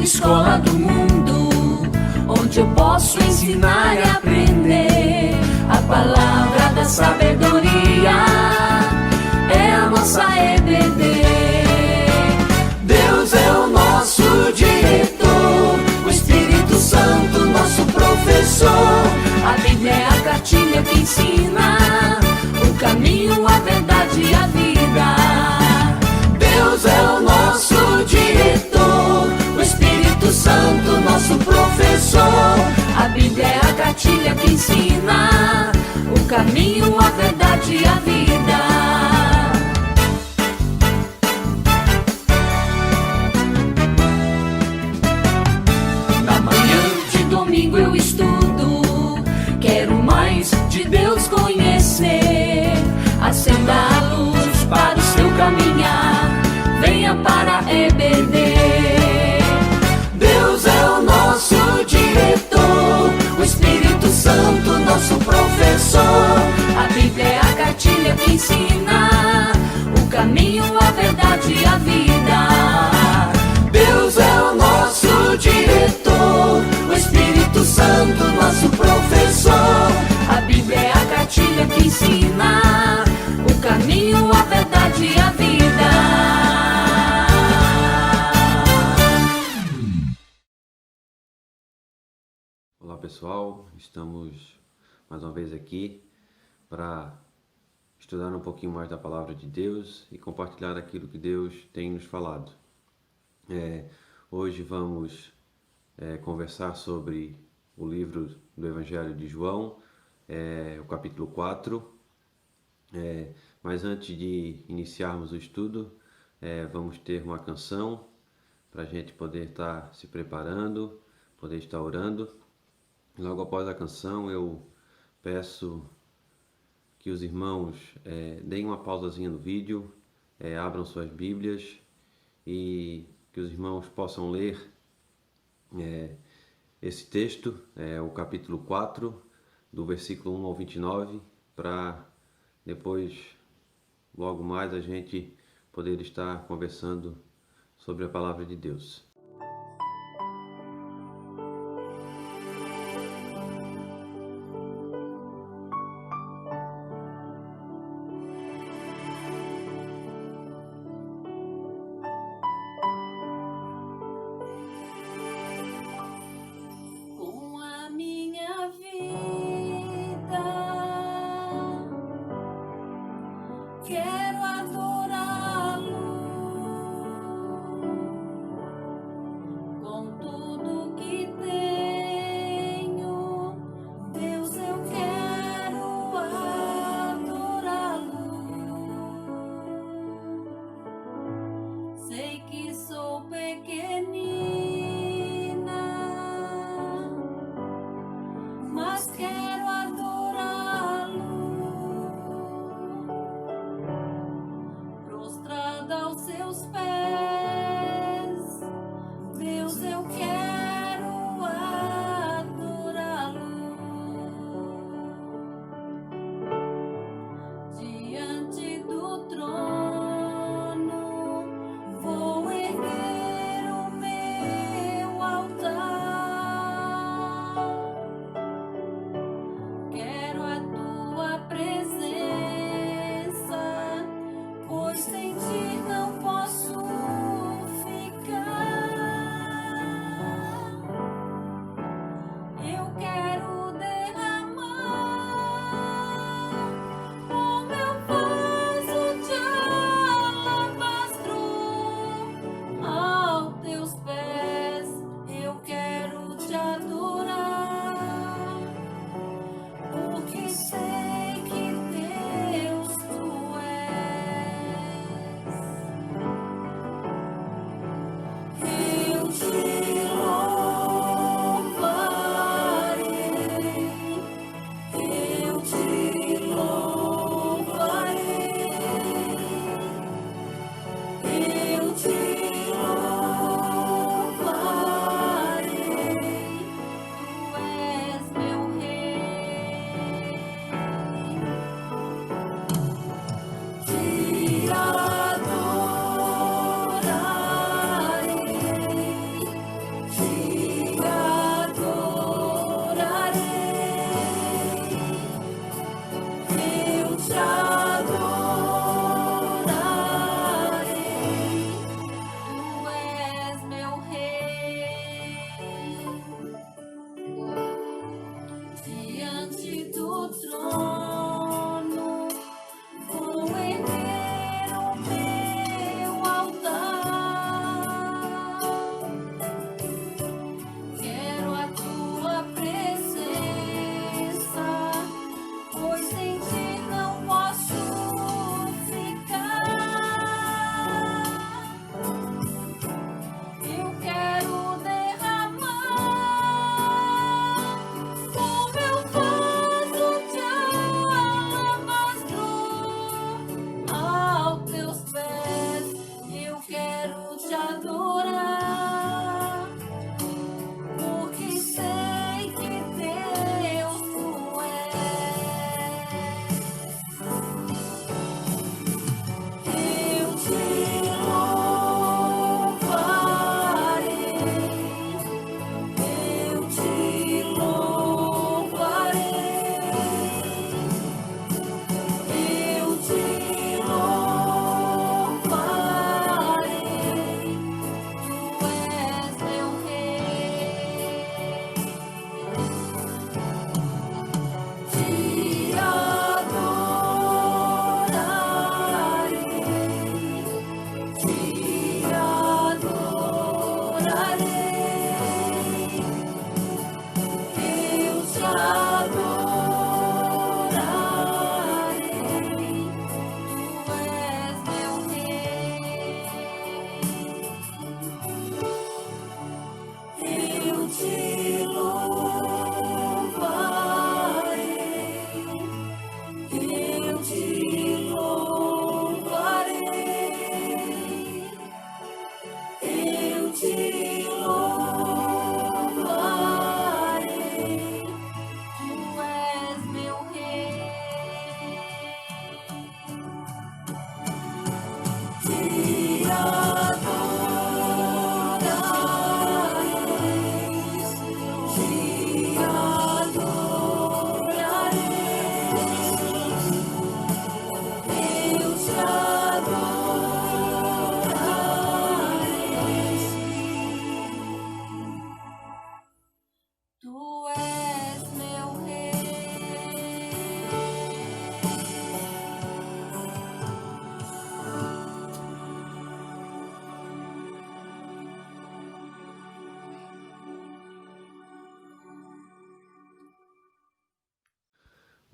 escola do mundo, onde eu posso ensinar e aprender. A palavra da sabedoria é a nossa EBD. Deus é o nosso diretor, o Espírito Santo nosso professor. A Bíblia é a cartilha que ensina o caminho, a verdade e a vida. Deus é o nosso diretor, o Espírito Santo nosso professor. A Bíblia é a cartilha que ensina o caminho, a verdade e a vida. Na manhã de domingo eu estudo, quero mais de Deus conhecer. Acenda a luz para o seu caminhar, venha para a EBD. Deus é o nosso diretor, o Espírito Santo nosso professor. A Bíblia é a cartilha que ensina o caminho, a verdade e a vida. Deus é o nosso diretor, o Espírito Santo nosso professor. A Bíblia é a cartilha que ensina o caminho, a verdade e a vida. Olá pessoal, estamos mais uma vez aqui para estudar um pouquinho mais da Palavra de Deus e compartilhar aquilo que Deus tem nos falado. Hoje vamos conversar sobre o livro do Evangelho de João, o capítulo 4. Mas antes de iniciarmos o estudo, vamos ter uma canção para a gente poder estar se preparando, poder estar orando. Logo após a canção, eu peço que os irmãos deem uma pausazinha no vídeo, abram suas Bíblias e que os irmãos possam ler esse texto, o capítulo 4, do versículo 1 ao 29, para depois, logo mais, a gente poder estar conversando sobre a Palavra de Deus. Quero adorá-lo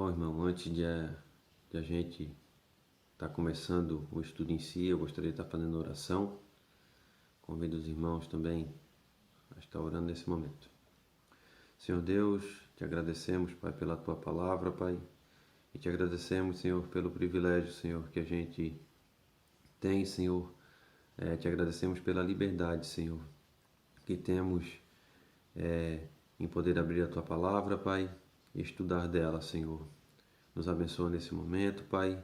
Bom, irmão, antes de a gente estar começando o estudo em si, eu gostaria de estar fazendo oração. Convido os irmãos também a estar orando nesse momento. Senhor Deus, te agradecemos, Pai, pela tua palavra, Pai, e te agradecemos, Senhor, pelo privilégio, Senhor, que a gente tem, Senhor. Te agradecemos pela liberdade, Senhor, que temos em poder abrir a tua palavra, Pai, e estudar dela, Senhor. Nos abençoa nesse momento, Pai,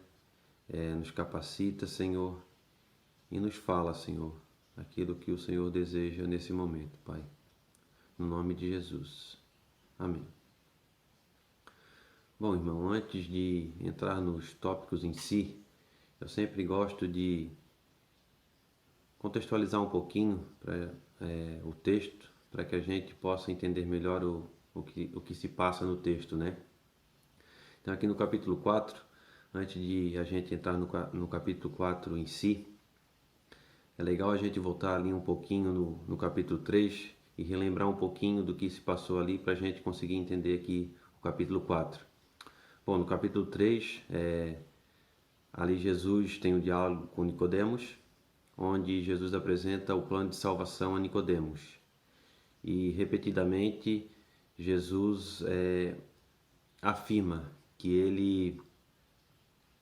nos capacita, Senhor, e nos fala, Senhor, aquilo que o Senhor deseja nesse momento, Pai. No nome de Jesus. Amém. Bom, irmão, antes de entrar nos tópicos em si, eu sempre gosto de contextualizar um pouquinho o texto, para que a gente possa entender melhor o que se passa no texto, né? Então, aqui no capítulo 4, antes de a gente entrar no capítulo 4 em si, é legal a gente voltar ali um pouquinho no capítulo 3 e relembrar um pouquinho do que se passou ali para a gente conseguir entender aqui o capítulo 4. Bom, no capítulo 3, ali Jesus tem um diálogo com Nicodemos, onde Jesus apresenta o plano de salvação a Nicodemos. E repetidamente Jesus afirma que ele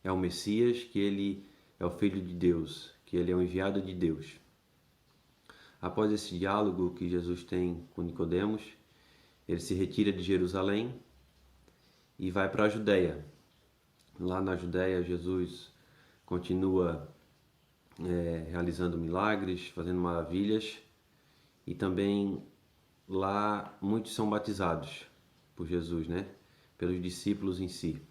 é o Messias, que ele é o Filho de Deus, que ele é o enviado de Deus. Após esse diálogo que Jesus tem com Nicodemos, ele se retira de Jerusalém e vai para a Judéia. Lá na Judéia, Jesus continua realizando milagres, fazendo maravilhas, e também lá muitos são batizados por Jesus, né? Pelos discípulos em si.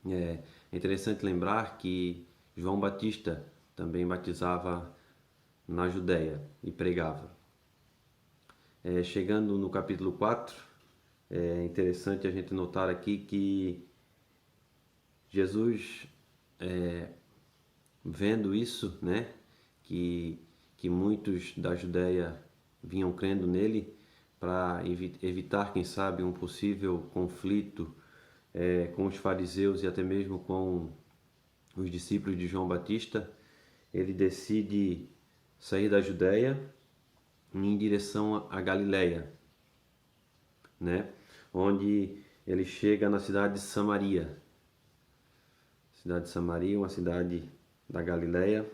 É interessante lembrar que João Batista também batizava na Judéia e pregava. Chegando no capítulo 4, é interessante a gente notar aqui que Jesus, vendo isso, né, que muitos da Judéia vinham crendo nele, para evitar, quem sabe, um possível conflito com os fariseus e até mesmo com os discípulos de João Batista, ele decide sair da Judéia em direção à Galileia, né? Onde ele chega na cidade de Samaria. Cidade de Samaria, uma cidade da Galileia.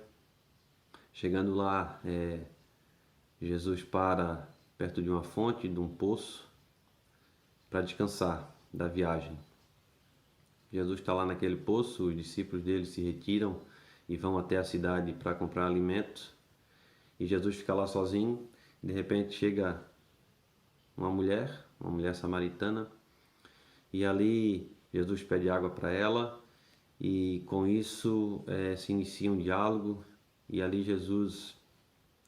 Chegando lá, Jesus para perto de uma fonte, de um poço, para descansar da viagem. Jesus está lá naquele poço, os discípulos dele se retiram e vão até a cidade para comprar alimentos. E Jesus fica lá sozinho. De repente chega uma mulher samaritana, e ali Jesus pede água para ela, e com isso se inicia um diálogo, e ali Jesus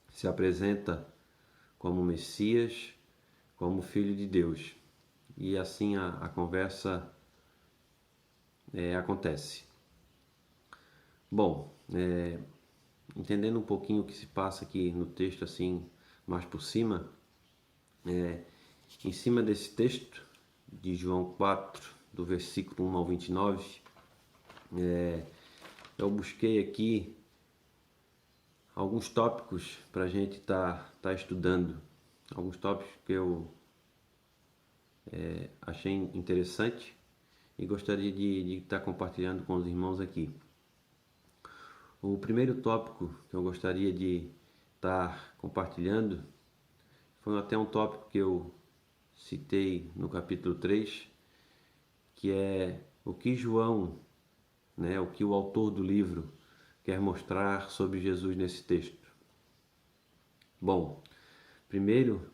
se apresenta como Messias, como Filho de Deus. E assim a conversa acontece. Bom, entendendo um pouquinho o que se passa aqui no texto, assim, mais por cima, em cima desse texto de João 4, do versículo 1 ao 29, eu busquei aqui alguns tópicos para a gente tá estudando, alguns tópicos que eu achei interessante e gostaria de estar compartilhando com os irmãos aqui. O primeiro tópico que eu gostaria de estar compartilhando foi até um tópico que eu citei no capítulo 3, que é o que João, né, o que o autor do livro quer mostrar sobre Jesus nesse texto. Bom, primeiro,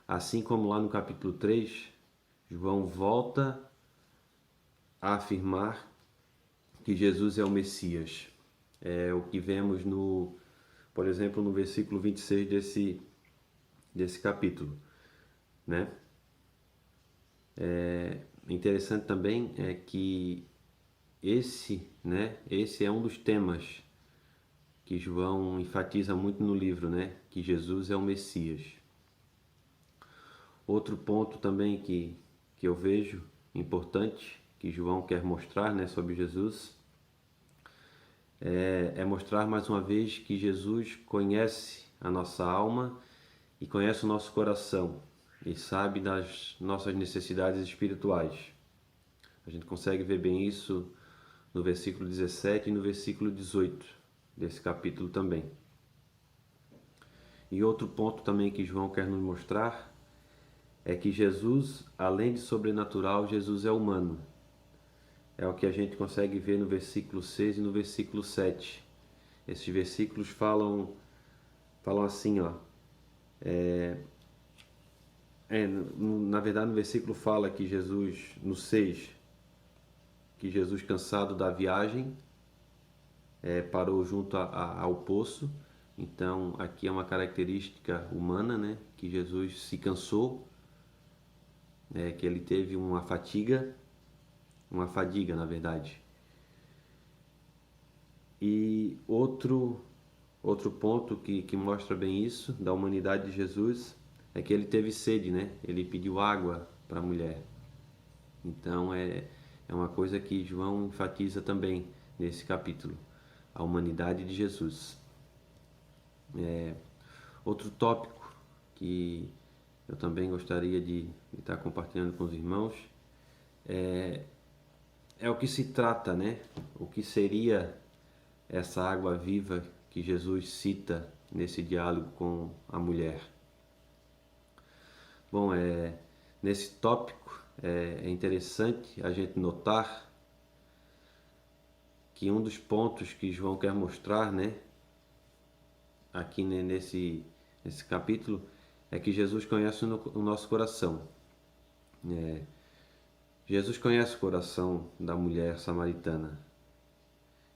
assim como lá no capítulo 3, João volta a afirmar que Jesus é o Messias. É o que vemos por exemplo, no versículo 26 desse capítulo, né? Interessante também é que esse é um dos temas que João enfatiza muito no livro, né? Que Jesus é o Messias. Outro ponto também que eu vejo importante que João quer mostrar, né, sobre Jesus é mostrar mais uma vez que Jesus conhece a nossa alma e conhece o nosso coração e sabe das nossas necessidades espirituais. A gente consegue ver bem isso no versículo 17 e no versículo 18 desse capítulo também. E outro ponto também que João quer nos mostrar é que Jesus, além de sobrenatural, Jesus é humano. É o que a gente consegue ver no versículo 6 e no versículo 7. Esses versículos falam assim, ó. Na verdade, no versículo fala que Jesus, no 6, que Jesus, cansado da viagem, parou junto ao poço. Então, aqui é uma característica humana, né? Que Jesus se cansou, que ele teve uma fadiga, na verdade. E outro ponto que mostra bem isso, da humanidade de Jesus, é que ele teve sede, né? Ele pediu água para a mulher. Então, é uma coisa que João enfatiza também nesse capítulo, a humanidade de Jesus. Outro tópico que eu também gostaria de estar compartilhando com os irmãos é o que se trata, né? O que seria essa água viva que Jesus cita nesse diálogo com a mulher. Bom, nesse tópico é interessante a gente notar que um dos pontos que João quer mostrar, né, aqui nesse capítulo, é que Jesus conhece o nosso coração. Jesus conhece o coração da mulher samaritana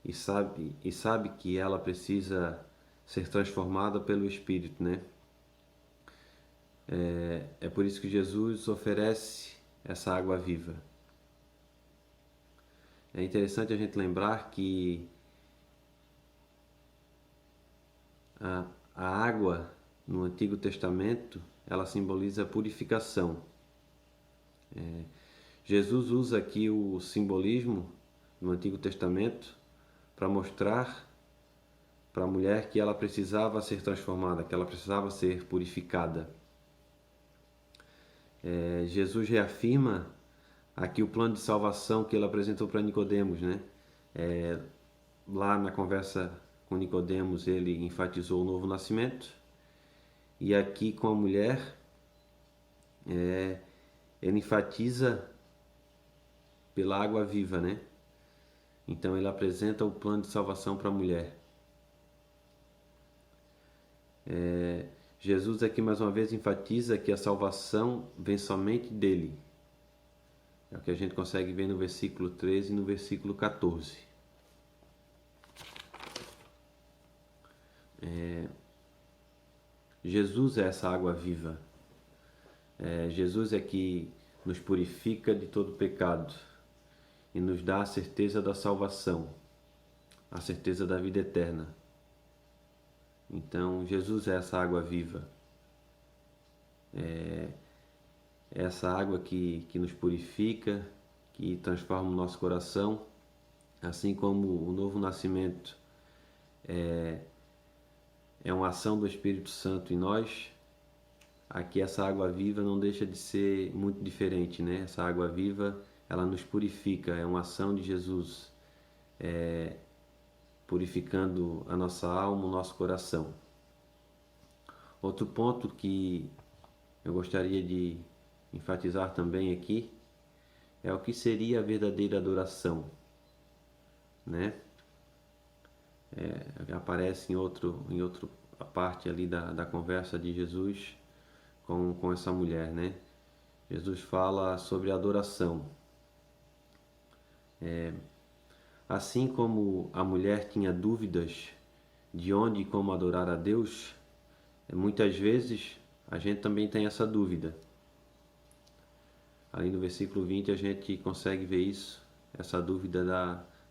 e sabe que ela precisa ser transformada pelo Espírito, né? É por isso que Jesus oferece essa água viva. É interessante a gente lembrar que a água no Antigo Testamento, ela simboliza a purificação. Jesus usa aqui o simbolismo no Antigo Testamento para mostrar para a mulher que ela precisava ser transformada, que ela precisava ser purificada. Jesus reafirma aqui o plano de salvação que ele apresentou para Nicodemos, né? Lá na conversa com Nicodemos ele enfatizou o novo nascimento, e aqui com a mulher ele enfatiza pela água viva, né? Então ele apresenta o plano de salvação para a mulher. Jesus aqui mais uma vez enfatiza que a salvação vem somente dele. É o que a gente consegue ver no versículo 13 e no versículo 14. Jesus é essa água viva. Jesus é que nos purifica de todo pecado e nos dá a certeza da salvação, a certeza da vida eterna. Então, Jesus é essa água viva. Essa água que nos purifica, que transforma o nosso coração, assim como o novo nascimento é uma ação do Espírito Santo em nós. Aqui essa água viva não deixa de ser muito diferente, né? Essa água viva, ela nos purifica, é uma ação de Jesus, purificando a nossa alma, o nosso coração. Outro ponto que eu gostaria de enfatizar também aqui é o que seria a verdadeira adoração, né? Aparece em outra parte ali da conversa de Jesus com essa mulher, né? Jesus fala sobre adoração. Assim como a mulher tinha dúvidas de onde e como adorar a Deus, muitas vezes a gente também tem essa dúvida. Ali no versículo 20 a gente consegue ver isso, essa dúvida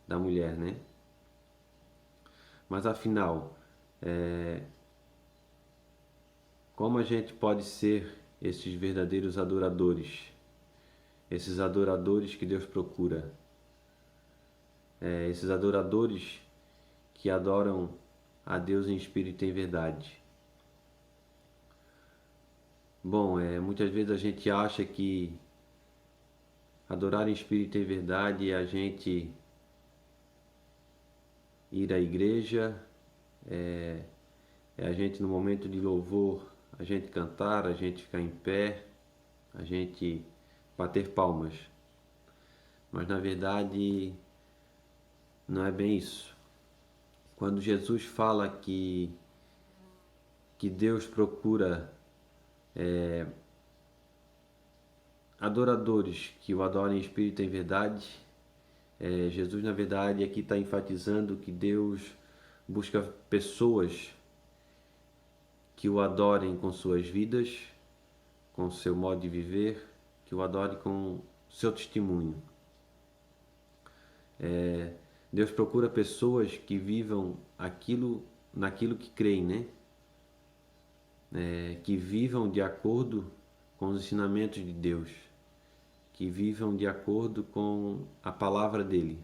da mulher, né? Mas afinal, como a gente pode ser esses verdadeiros adoradores? esses adoradores que Deus procura. Esses adoradores que adoram a Deus em espírito e em verdade. Bom, muitas vezes a gente acha que adorar em espírito e em verdade é a gente ir à igreja, é a gente no momento de louvor, a gente cantar, a gente ficar em pé, a gente bater palmas. Mas na verdade não é bem isso. Quando Jesus fala que Deus procura adoradores que o adorem em espírito e em verdade, Jesus na verdade aqui está enfatizando que Deus busca pessoas que o adorem com suas vidas, com seu modo de viver, que o adorem com seu testemunho. Deus procura pessoas que vivam naquilo que creem, né? Que vivam de acordo com os ensinamentos de Deus, que vivam de acordo com a palavra dele.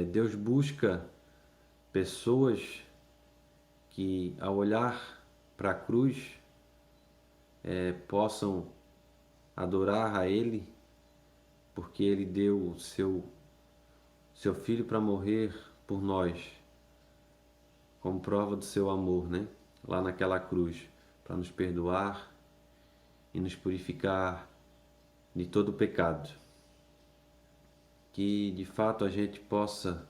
Deus busca pessoas que, ao olhar para a cruz, possam adorar a Ele, porque Ele deu o seu Filho para morrer por nós, como prova do seu amor, né? Lá naquela cruz, para nos perdoar e nos purificar de todo o pecado. Que de fato a gente possa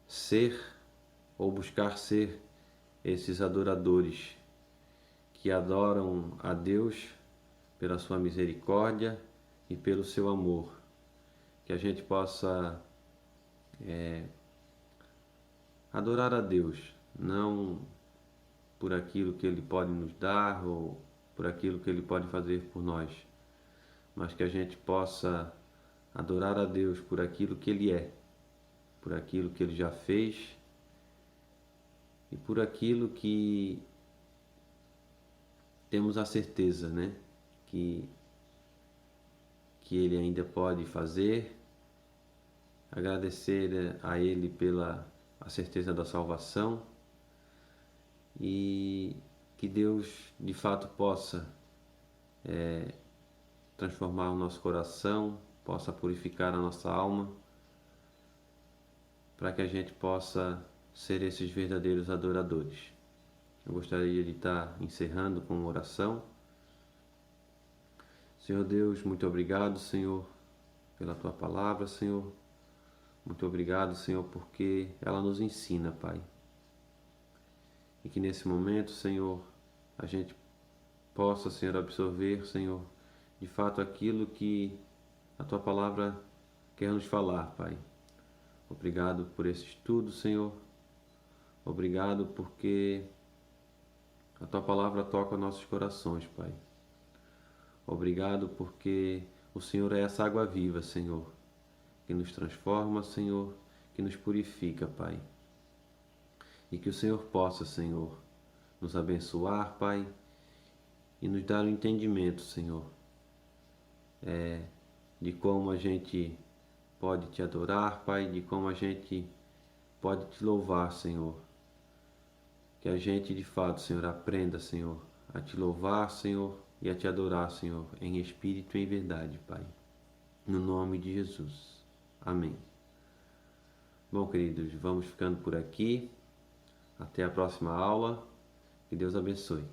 ser ou buscar ser esses adoradores que adoram a Deus pela sua misericórdia e pelo seu amor. Que a gente possa adorar a Deus, não por aquilo que Ele pode nos dar ou por aquilo que Ele pode fazer por nós, mas que a gente possa adorar a Deus por aquilo que Ele é, por aquilo que Ele já fez e por aquilo que temos a certeza, né? Que Ele ainda pode fazer. Agradecer a Ele pela a certeza da salvação e que Deus de fato possa transformar o nosso coração, possa purificar a nossa alma, para que a gente possa ser esses verdadeiros adoradores. Eu gostaria de estar encerrando com uma oração. Senhor Deus, muito obrigado, Senhor, pela Tua palavra, Senhor. Muito obrigado, Senhor, porque ela nos ensina, Pai. E que nesse momento, Senhor, a gente possa, Senhor, absorver, Senhor, de fato aquilo que a Tua palavra quer nos falar, Pai. Obrigado por esse estudo, Senhor. Obrigado porque a Tua palavra toca nossos corações, Pai. Obrigado porque o Senhor é essa água viva, Senhor, que nos transforma, Senhor, que nos purifica, Pai. E que o Senhor possa, Senhor, nos abençoar, Pai, e nos dar o entendimento, Senhor, de como a gente pode Te adorar, Pai, de como a gente pode Te louvar, Senhor. Que a gente, de fato, Senhor, aprenda, Senhor, a Te louvar, Senhor, e a Te adorar, Senhor, em espírito e em verdade, Pai. No nome de Jesus. Amém. Bom, queridos, vamos ficando por aqui. Até a próxima aula. Que Deus abençoe.